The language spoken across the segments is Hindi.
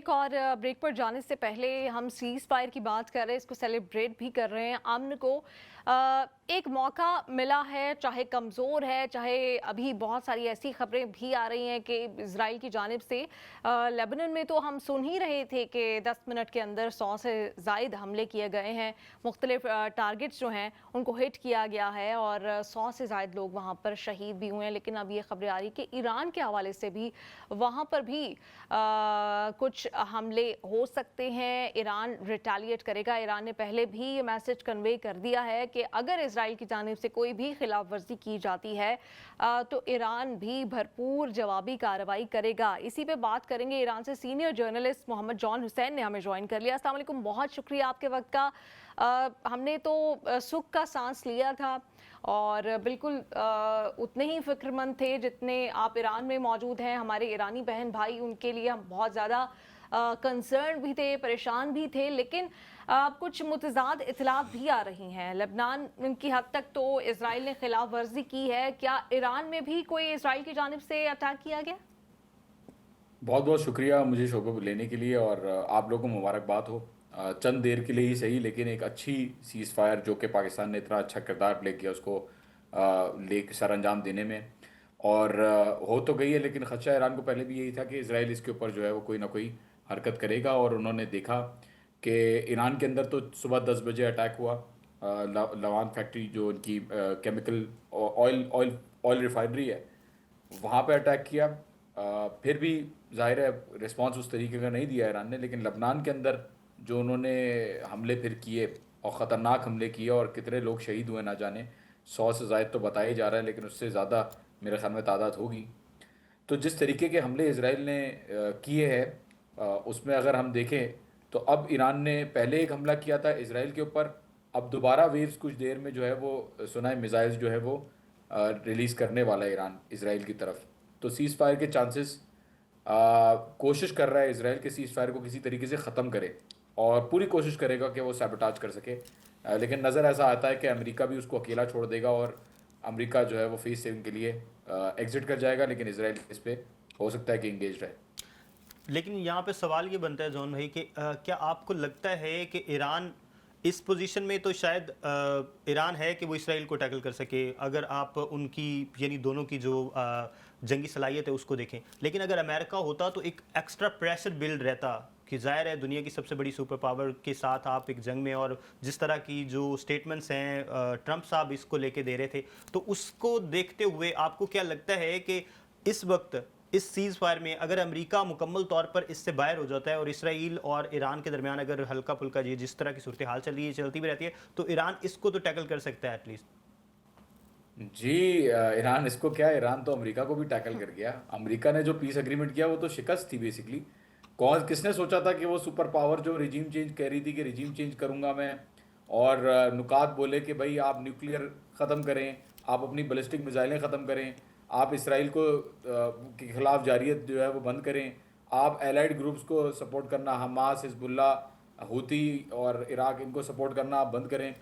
एक और ब्रेक पर जाने से पहले हम सीज फायर की बात कर रहे हैं, इसको सेलिब्रेट भी कर रहे हैं। अमन को एक मौका मिला है, चाहे कमज़ोर है, चाहे अभी बहुत सारी ऐसी खबरें भी आ रही हैं कि इजराइल की जानिब से लेबनान में तो हम सुन ही रहे थे कि 10 मिनट के अंदर 100 से ज़ायद हमले किए गए हैं। मुख्तलिफ टारगेट्स जो हैं उनको हिट किया गया है और 100 से ज़ायद लोग वहाँ पर शहीद भी हुए हैं। लेकिन अब ये खबरें आ रही कि ईरान के हवाले से भी वहाँ पर भी कुछ हमले हो सकते हैं। ईरान रिटेलिएट करेगा। ईरान ने पहले भी ये मैसेज कन्वे कर दिया है कि अगर इजराइल की जानिब से कोई भी खिलाफ वर्जी की जाती है तो ईरान भी भरपूर जवाबी कार्रवाई करेगा। इसी पे बात करेंगे। ईरान से senior journalist Mohammad John Hussain ने हमें ज्वाइन कर लिया। अस्सलाम वालेकुम, बहुत शुक्रिया आपके वक्त का। हमने तो सुख का सांस लिया था और बिल्कुल उतने ही फिक्रमंद थे जितने आप ईरान में मौजूद हैं। हमारे ईरानी बहन भाई, उनके लिए हम बहुत ज़्यादा कंसर्न भी थे, परेशान भी थे। लेकिन कुछ मुतज़ाद इतलात भी आ रही हैं। लेबनान की हद तक तो इजराइल ने खिलाफ वर्जी की है। क्या ईरान में भी कोई इजराइल की जानिब से अटैक किया गया? बहुत बहुत शुक्रिया मुझे शोबा में लेने के लिए और आप लोगों को मुबारकबाद हो। चंद देर के लिए ही सही लेकिन एक अच्छी सीज़ फायर जो कि पाकिस्तान ने इतना अच्छा किरदार प्ले किया उसको ले सर अंजाम देने में और हो तो गई है। लेकिन ख़दशा ईरान को पहले भी यही था कि इसराइल इसके ऊपर जो है वो कोई ना कोई हरकत करेगा और उन्होंने देखा कि ईरान के अंदर तो सुबह 10 बजे अटैक हुआ। लवान फैक्ट्री जो उनकी chemical oil oil oil refinery है वहाँ पे अटैक किया। फिर भी जाहिर है रिस्पांस उस तरीके का नहीं दिया ईरान ने। लेकिन लबनान के अंदर जो उन्होंने हमले फिर किए और ख़तरनाक हमले किए और कितने लोग शहीद हुए ना जाने, 100 से ज़ायद तो बताया ही जा रहा है लेकिन उससे ज़्यादा मेरे ख्याल में तादाद होगी। तो जिस तरीके के हमले इसराइल ने किए हैं उसमें अगर हम देखें तो अब ईरान ने पहले एक हमला किया था इसराइल के ऊपर। अब दोबारा वेव्स कुछ देर में जो है वो सुना है मिसाइल्स जो है वो रिलीज़ करने वाला है ईरान इसराइल की तरफ। तो सीज़ फायर के चांसेस कोशिश कर रहा है इसराइल के सीज़ फायर को किसी तरीके से ख़त्म करे और पूरी कोशिश करेगा कि वो सैबोटाज कर सके। लेकिन नज़र ऐसा आता है कि अमेरिका भी उसको अकेला छोड़ देगा और अमेरिका जो है वो फेस सेविंग के लिए एग्जिट कर जाएगा। लेकिन इसराइल इस पे हो सकता है कि इंगेज रहे। लेकिन यहाँ पे सवाल ये बनता है जॉन भाई कि क्या आपको लगता है कि ईरान इस पोजीशन में तो शायद ईरान है कि वो इसराइल को टैकल कर सके अगर आप उनकी यानी दोनों की जो जंगी सलाहियत है उसको देखें। लेकिन अगर अमेरिका होता तो एक एक्स्ट्रा प्रेशर बिल्ड रहता कि ज़ाहिर है दुनिया की सबसे बड़ी सुपर पावर के साथ आप एक जंग में, और जिस तरह की जो स्टेटमेंट्स हैं ट्रंप साहब इसको लेके दे रहे थे, तो उसको देखते हुए आपको क्या लगता है कि इस वक्त इस सीज़ फायर में अगर अमेरिका मुकम्मल तौर पर इससे बाहर हो जाता है और इसराइल और ईरान के दरमियान अगर हल्का फुल्का ये जिस तरह की सूरत हाल चल रही है चलती भी रहती है तो ईरान इसको तो टैकल कर सकता है एटलीस्ट? जी ईरान इसको क्या, ईरान तो अमेरिका को भी टैकल कर गया। अमेरिका ने जो पीस एग्रीमेंट किया वो तो शिकस्त थी बेसिकली। कौन किसने सोचा था कि वो सुपर पावर जो रिजीम चेंज कह रही थी कि रिजीम चेंज करूंगा मैं और नुकात बोले कि भाई आप न्यूक्लियर ख़त्म करें, आप अपनी बैलिस्टिक मिसाइलें ख़त्म करें, आप इसराइल को के खिलाफ जारियत जो है वो बंद करें, आप एलाइड ग्रुप्स को सपोर्ट करना, हमास, हिजबुल्ला, हूती और इराक, इनको सपोर्ट करना आप बंद करें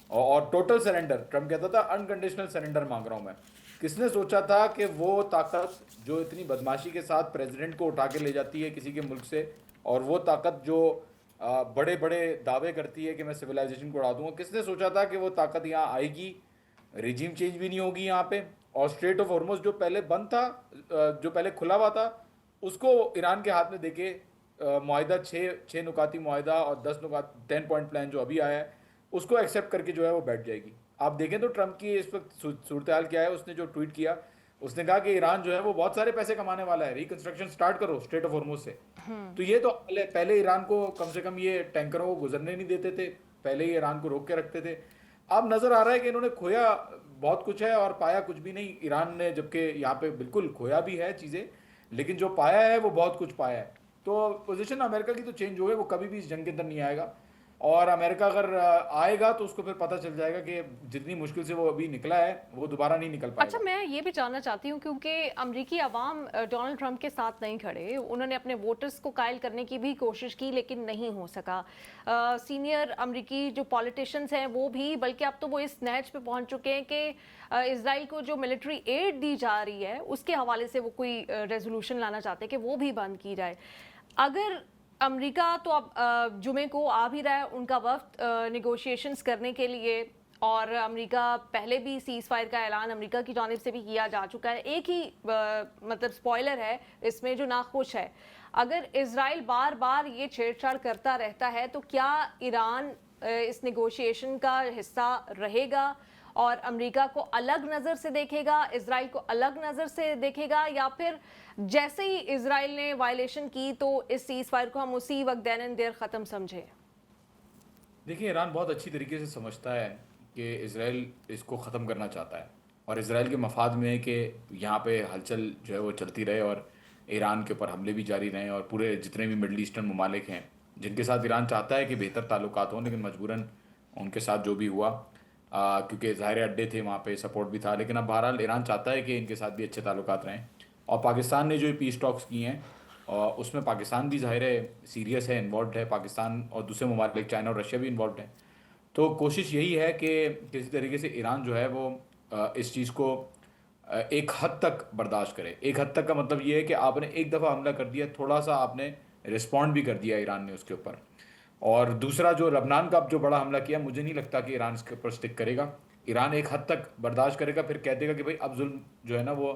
और टोटल सरेंडर। ट्रम्प कहता था अनकंडीशनल सरेंडर मांग रहा हूं मैं। किसने सोचा था कि वो ताकत जो इतनी बदमाशी के साथ प्रेसिडेंट को उठा के ले जाती है किसी के मुल्क से, और वो ताकत जो बड़े बड़े दावे करती है कि मैं सिविलाइजेशन को उड़ा दूंगा, किसने सोचा था कि वो ताकत यहाँ आएगी? रिजीम चेंज भी नहीं होगी यहाँ पे और स्ट्रेट ऑफ हॉर्मुज़ जो पहले बंद था, जो पहले खुला हुआ था, उसको ईरान के हाथ में देके मुआहिदा, छः नुकाती मुआहिदा और 10 पॉइंट प्लान जो अभी आया है उसको एक्सेप्ट करके जो है वो बैठ जाएगी। आप देखें तो ट्रम्प की इस वक्त सूरत हाल क्या है। उसने जो ट्वीट किया, उसने कहा कि ईरान जो है वो बहुत सारे पैसे कमाने वाला है, रिकंस्ट्रक्शन स्टार्ट करो स्ट्रेट ऑफ हॉर्मुज़ से। तो ये तो पहले ईरान को कम से कम ये टैंकरों को गुजरने नहीं देते थे, पहले ही ईरान को रोक के रखते थे। अब नजर आ रहा है कि इन्होंने खोया बहुत कुछ है और पाया कुछ भी नहीं ईरान ने, जबकि यहाँ पे बिल्कुल खोया भी है चीज़ें, लेकिन जो पाया है वो बहुत कुछ पाया है। तो पोजीशन अमेरिका की तो चेंज हो गई, वो कभी भी इस जंग के अंदर नहीं आएगा। और अमेरिका अगर आएगा तो उसको फिर पता चल जाएगा कि जितनी मुश्किल से वो अभी निकला है वो दोबारा नहीं निकल अच्छा, पाएगा। मैं ये भी जानना चाहती हूँ क्योंकि अमरीकी अवाम डोनाल्ड ट्रंप के साथ नहीं खड़े। उन्होंने अपने वोटर्स को कायल करने की भी कोशिश की लेकिन नहीं हो सका। सीनियर अमरीकी जो पॉलिटिशियंस हैं वो भी, बल्कि अब तो वो इस नहज पे पहुंच चुके हैं कि इसराइल को जो मिलिट्री एड दी जा रही है उसके हवाले से वो कोई रेजोल्यूशन लाना चाहते हैं कि वो भी बंद की जाए। अगर अमेरिका तो अब जुमे को आ भी रहा है उनका वफ्द नेगोशिएशंस करने के लिए, और अमेरिका पहले भी सीज़ फायर का ऐलान अमेरिका की जानिब से भी किया जा चुका है। एक ही मतलब स्पॉइलर है इसमें जो नाखुश है, अगर इजराइल बार बार ये छेड़छाड़ करता रहता है तो क्या ईरान इस नेगोशिएशन का हिस्सा रहेगा और अमेरिका को अलग नज़र से देखेगा, इजराइल को अलग नज़र से देखेगा, या फिर जैसे ही इजराइल ने वायलेशन की तो इस सीज़ फायर को हम उसी वक्त देन देर ख़त्म समझे? देखिए, ईरान बहुत अच्छी तरीके से समझता है कि इजराइल इसको ख़त्म करना चाहता है और इजराइल के मफाद में है कि यहाँ पे हलचल जो है वो चलती रहे और ईरान के ऊपर हमले भी जारी रहें, और पूरे जितने भी मिडल ईस्टर्न ममालिक हैं जिनके साथ ईरान चाहता है कि बेहतर ताल्लुकात हों, लेकिन मजबूरन उनके साथ जो भी हुआ, क्योंकि ज़ाहिर अड्डे थे वहाँ पे, सपोर्ट भी था, लेकिन अब बहरहाल ईरान चाहता है कि इनके साथ भी अच्छे ताल्लुकात रहें। और पाकिस्तान ने जो पीस टॉक्स की हैं और उसमें पाकिस्तान भी ज़ाहिर है सीरियस है, इन्वॉल्व है, पाकिस्तान और दूसरे ममालिक चाइना और रशिया भी इन्वॉल्व हैं। तो कोशिश यही है कि किसी तरीके से ईरान जो है वो इस चीज़ को एक हद तक बर्दाश्त करे। एक हद तक का मतलब ये है कि आपने एक दफ़ा हमला कर दिया, थोड़ा सा आपने रिस्पॉन्ड भी कर दिया ईरान ने उसके ऊपर। और दूसरा जो लबनान का जो बड़ा हमला किया, मुझे नहीं लगता कि ईरान इसके ऊपर स्टिक करेगा। ईरान एक हद तक बर्दाश्त करेगा, फिर कह देगा कि भाई अब जुल्म जो है ना वो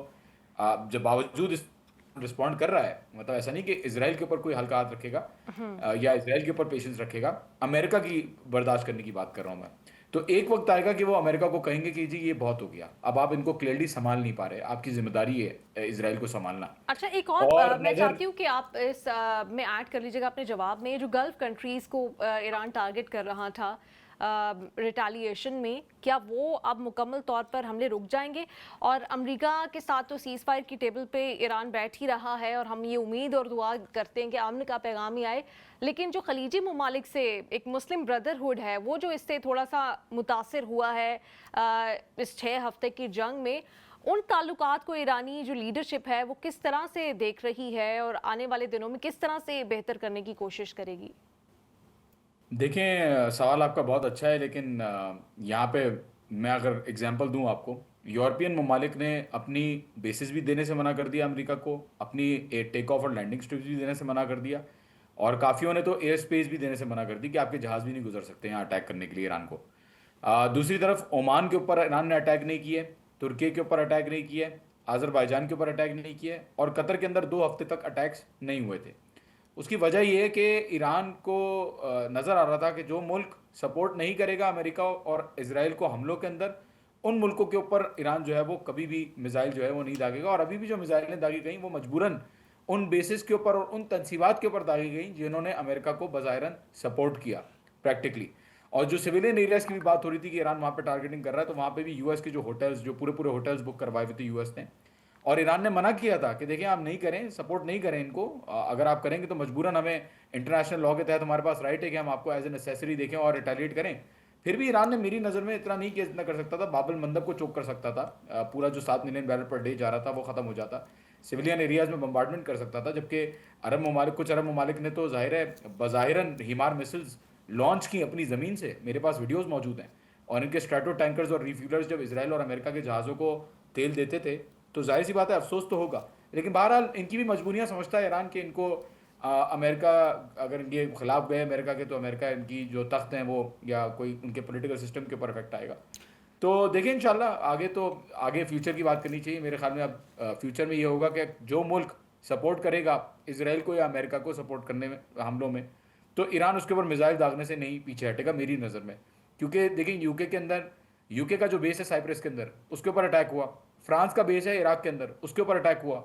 जब बावजूद इस रिस्पॉन्ड कर रहा है, मतलब ऐसा नहीं कि इजराइल के ऊपर कोई हल्का हाथ रखेगा या इजराइल के ऊपर पेशेंस रखेगा, अमेरिका की बर्दाश्त करने की बात कर रहा हूँ मैं। तो एक वक्त आएगा कि वो अमेरिका को कहेंगे कि जी ये बहुत हो गया, अब आप इनको क्लियरली संभाल नहीं पा रहे, आपकी जिम्मेदारी है इजराइल को संभालना। अच्छा, एक और मैं नजर चाहती हूँ कि आप इस में ऐड कर लीजिएगा अपने जवाब में, जो गल्फ कंट्रीज को ईरान टारगेट कर रहा था रिटालिएशन में, क्या वो अब मुकम्मल तौर पर हमले रुक जाएंगे? और अमेरिका के साथ तो सीज़ फायर की टेबल पे ईरान बैठ ही रहा है और हम ये उम्मीद और दुआ करते हैं कि अमन का पैगाम ही आए, लेकिन जो खलीजी ममालिक से एक मुस्लिम ब्रदरहुड है वो जो इससे थोड़ा सा मुतासिर हुआ है इस 6 हफ्ते की जंग में, उन ताल्लुकात को ईरानी जो लीडरशिप है वो किस तरह से देख रही है और आने वाले दिनों में किस तरह से बेहतर करने की कोशिश करेगी? देखें, सवाल आपका बहुत अच्छा है, लेकिन यहाँ पे मैं अगर एग्जांपल दूं आपको, यूरोपियन ममालिक ने अपनी बेसिस भी देने से मना कर दिया अमेरिका को, अपनी टेक ऑफ और लैंडिंग स्ट्रिप्स भी देने से मना कर दिया, और काफ़ियों ने तो एयर स्पेस भी देने से मना कर दी कि आपके जहाज़ भी नहीं गुजर सकते यहाँ अटैक करने के लिए ईरान को। दूसरी तरफ ओमान के ऊपर ईरान ने अटैक नहीं किए, तुर्की के ऊपर अटैक नहीं किए, अज़रबैजान के ऊपर अटैक नहीं किए, और कतर के अंदर 2 हफ्ते तक अटैक्स नहीं हुए थे। उसकी वजह ये है कि ईरान को नज़र आ रहा था कि जो मुल्क सपोर्ट नहीं करेगा अमेरिका और इजराइल को हमलों के अंदर, उन मुल्कों के ऊपर ईरान जो है वो कभी भी मिसाइल जो है वो नहीं दागेगा। और अभी भी जो मिसाइलें दागी गई वो मजबूरन उन बेसिस के ऊपर और उन तनसीबात के ऊपर दागी गई जिन्होंने अमेरिका को बज़ाहिरन सपोर्ट किया प्रैक्टिकली। और जो सिविलियन एरियाज़ की भी बात हो रही थी कि ईरान वहाँ पर टारगेटिंग कर रहा है, तो वहाँ पर भी यूएस के जो होटल्स, जो पूरे पूरे होटल्स बुक करवाए हुए थे यूएस ने, और ईरान ने मना किया था कि देखिए आप नहीं करें, सपोर्ट नहीं करें इनको, अगर आप करेंगे तो मजबूरन हमें इंटरनेशनल लॉ के तहत हमारे पास राइट है कि हम आपको एज ए नेसेसरी देखें और रिटेलिएट करें। फिर भी ईरान ने मेरी नज़र में इतना नहीं किया जितना कर सकता था। बाबल मंदब को चोक कर सकता था, पूरा जो 7 मिलियन बैरल पर डे जा रहा था वो ख़त्म हो जाता, सिविलियन एरियाज़ में बम्बार्डमेंट कर सकता था, जबकि कुछ अरब ममालिक ने तो ज़ाहिर है बज़ाहिरन हिमार मिसाइल्स लॉन्च की अपनी ज़मीन से, मेरे पास वीडियोज़ मौजूद हैं, और इनके स्ट्रैटो टैंकर्स और रिफ्यूलर्स जब इसराइल और अमेरिका के जहाज़ों को तेल देते थे तो जाहिर सी बात है अफसोस तो होगा, लेकिन बहरहाल इनकी भी मजबूरियां समझता है ईरान के, इनको अमेरिका अगर इनके खिलाफ गए अमेरिका के, तो अमेरिका इनकी जो तख्त हैं वो या कोई उनके पॉलिटिकल सिस्टम के ऊपर इफेक्ट आएगा। तो देखिए इंशाल्लाह आगे फ्यूचर की बात करनी चाहिए। मेरे ख्याल में अब फ्यूचर में ये होगा कि जो मुल्क सपोर्ट करेगा इसराइल को या अमेरिका को सपोर्ट करने में हमलों में, तो ईरान उसके ऊपर मिसाइल दागने से नहीं पीछे हटेगा मेरी नज़र में। क्योंकि देखिए यूके का जो बेस है साइप्रस के अंदर, उसके ऊपर अटैक हुआ, फ्रांस का बेस है इराक के अंदर, उसके ऊपर अटैक हुआ,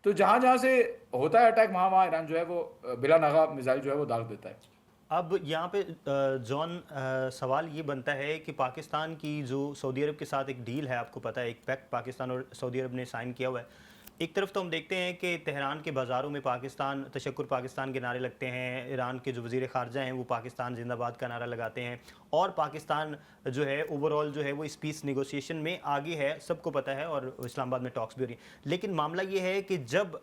तो जहाँ जहाँ से होता है अटैक वहाँ ईरान जो है वो बिला नागा मिसाइल जो है वो दाग देता है। अब यहाँ पे जॉन सवाल ये बनता है कि पाकिस्तान की जो सऊदी अरब के साथ एक डील है, आपको पता है, एक पैक्ट पाकिस्तान और सऊदी अरब ने साइन किया हुआ है। एक तरफ तो हम देखते हैं कि तेहरान के बाज़ारों में पाकिस्तान तशक्कुर पाकिस्तान के नारे लगते हैं, ईरान के जो वज़ीर ख़ारजा हैं वो पाकिस्तान जिंदाबाद का नारा लगाते हैं, और पाकिस्तान जो है ओवरऑल जो है वो इस पीस नेगोशिएशन में आगे है, सबको पता है, और इस्लामाबाद में टॉक्स भी हो रही है। लेकिन मामला ये है कि जब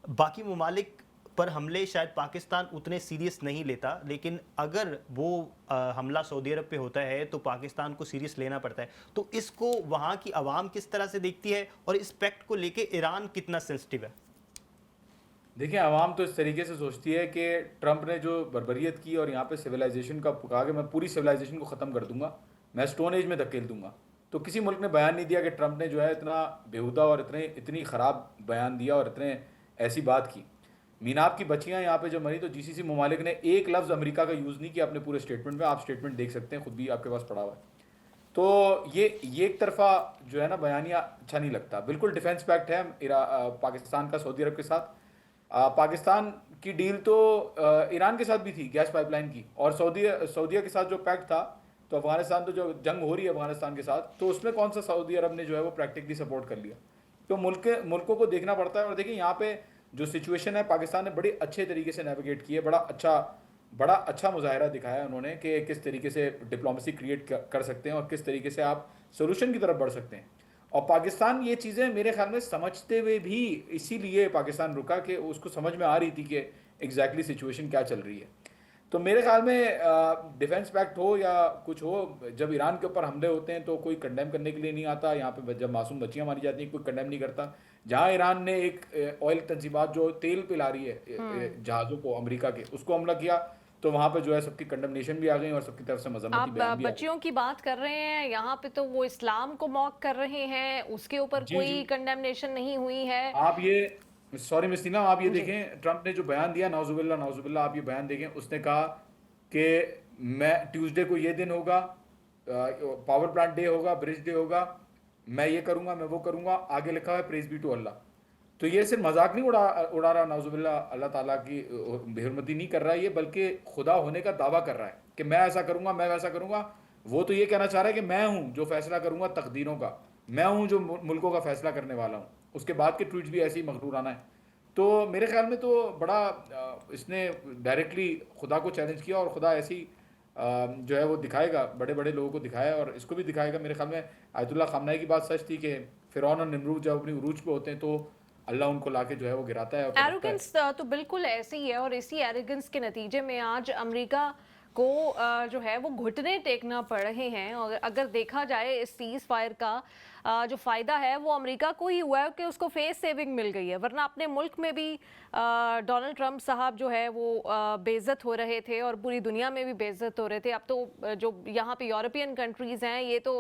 बाकी ममालिक पर हमले शायद पाकिस्तान उतने सीरियस नहीं लेता, लेकिन अगर वो हमला सऊदी अरब पे होता है तो पाकिस्तान को सीरियस लेना पड़ता है। तो इसको वहाँ की आवाम किस तरह से देखती है और इस पैक्ट को लेके ईरान कितना सेंसिटिव है? देखिए आवाम तो इस तरीके से सोचती है कि ट्रंप ने जो बर्बरियत की और यहाँ पे सिविलाइजेशन का कहा कि मैं पूरी सिविलाइजेशन को ख़त्म कर दूंगा, मैं स्टोन एज में धकेल दूंगा। तो किसी मुल्क ने बयान नहीं दिया कि ट्रंप ने जो है इतना बेहुदा और इतनी ख़राब बयान दिया और इतने ऐसी बात की। मीनाब की बच्चियां यहाँ पे जो मरी, तो जीसीसी ममालिक ने एक लफ्ज़ अमेरिका का यूज़ नहीं किया अपने पूरे स्टेटमेंट में। आप स्टेटमेंट देख सकते हैं, खुद भी आपके पास पड़ा हुआ है। तो ये एक तरफा जो है ना बयानिया अच्छा नहीं लगता। बिल्कुल डिफेंस पैक्ट है पाकिस्तान का सऊदी अरब के साथ। पाकिस्तान की डील तो ईरान के साथ भी थी गैस पाइपलाइन की, और सऊदीया के साथ जो पैक्ट था, तो अफगानिस्तान तो जो जंग हो रही है अफगानिस्तान के साथ, तो उसमें कौन सा सऊदी अरब ने जो है वो प्रैक्टिकली सपोर्ट कर लिया। तो मुल्कों को देखना पड़ता है। और देखिए यहाँ पे जो सिचुएशन है, पाकिस्तान ने बड़े अच्छे तरीके से नेविगेट की है। बड़ा अच्छा मुजाहरा दिखाया उन्होंने कि किस तरीके से डिप्लोमेसी क्रिएट कर सकते हैं और किस तरीके से आप सोल्यूशन की तरफ बढ़ सकते हैं। और पाकिस्तान ये चीज़ें मेरे ख्याल में समझते हुए भी इसीलिए पाकिस्तान रुका कि उसको समझ में आ रही थी कि एग्जैक्टली सिचुएशन क्या चल रही है। तो मेरे ख्याल में डिफेंस पैक्ट हो या कुछ हो, जब ईरान के ऊपर हमले होते हैं तो कोई कंडेम करने के लिए नहीं आता। यहाँ पे जब मासूम बच्चियां मारी जाती हैं कोई कंडेम नहीं करता। जहाँ ईरान ने एक ऑयल तंजीमात जो तेल पिला रही है जहाज़ों को अमेरिका के, उसको हमला किया, तो वहाँ पे जो है सबकी कंडमनेशन भी आ गई और सबकी तरफ से मजम्मती आप बयान भी आ गए। बच्चियों की बात कर रहे हैं, यहाँ पे तो वो इस्लाम को मॉक कर रहे हैं, उसके ऊपर जी जी। कोई कंडेमनेशन नहीं हुई है। आप ये सॉरी मिस नीलम, आप ये जी। देखें ट्रंप ने जो बयान दिया, नाउजुबिल्ला नाउजुबिल्ला, आप ये बयान देखें। उसने कहा कि मैं ट्यूसडे को ये दिन होगा, पावर प्लांट डे होगा, ब्रिज डे होगा, मैं ये करूंगा, मैं वो करूंगा। आगे लिखा है प्रेज बी टू अल्लाह। तो ये सिर्फ मजाक नहीं उड़ा रहा नाउजुबिल्ला, अल्लाह ताला की बेहुरमती नहीं कर रहा है ये, बल्कि खुदा होने का दावा कर रहा है कि मैं ऐसा करूंगा, मैं वैसा करूंगा। वो तो ये कहना चाह रहा है कि मैं हूं जो फैसला करूंगा तकदीरों का, मैं हूं जो मुल्कों का फैसला करने वाला हूं। उसके बाद के ट्वीट्स भी ऐसे ही मगरूराना है। तो मेरे ख्याल में तो बड़ा इसने डायरेक्टली खुदा को चैलेंज किया, और खुदा ऐसी जो है वो दिखाएगा, बड़े बड़े लोगों को दिखाया और इसको भी दिखाएगा। मेरे ख्याल में आयतुल्लाह खामनाई की बात सच थी कि फिरौन और निमरूद जब अपनी उरूज पे होते हैं तो अल्लाह उनको लाके जो है वो गिराता है और पटकता है। एरोगेंस तो बिल्कुल ऐसे ही है, और इसी एरोगेंस के नतीजे में आज अमेरिका को जो है वो घुटने टेकना पड़ रहे हैं। और अगर देखा जाए इस सीज फायर का जो फ़ायदा है वो अमेरिका को ही हुआ है कि उसको फेस सेविंग मिल गई है, वरना अपने मुल्क में भी डोनाल्ड ट्रंप साहब जो है वो बेइज्जत हो रहे थे और पूरी दुनिया में भी बेइज्जत हो रहे थे। अब तो जो यहाँ पे यूरोपियन कंट्रीज़ हैं ये तो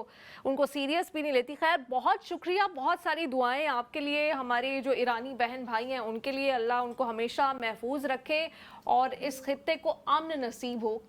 उनको सीरियस भी नहीं लेती। खैर, बहुत शुक्रिया, बहुत सारी दुआएं आपके लिए, हमारे जो ईरानी बहन भाई हैं उनके लिए। अल्लाह उनको हमेशा महफूज रखे और इस खित्ते को अमन नसीब हो।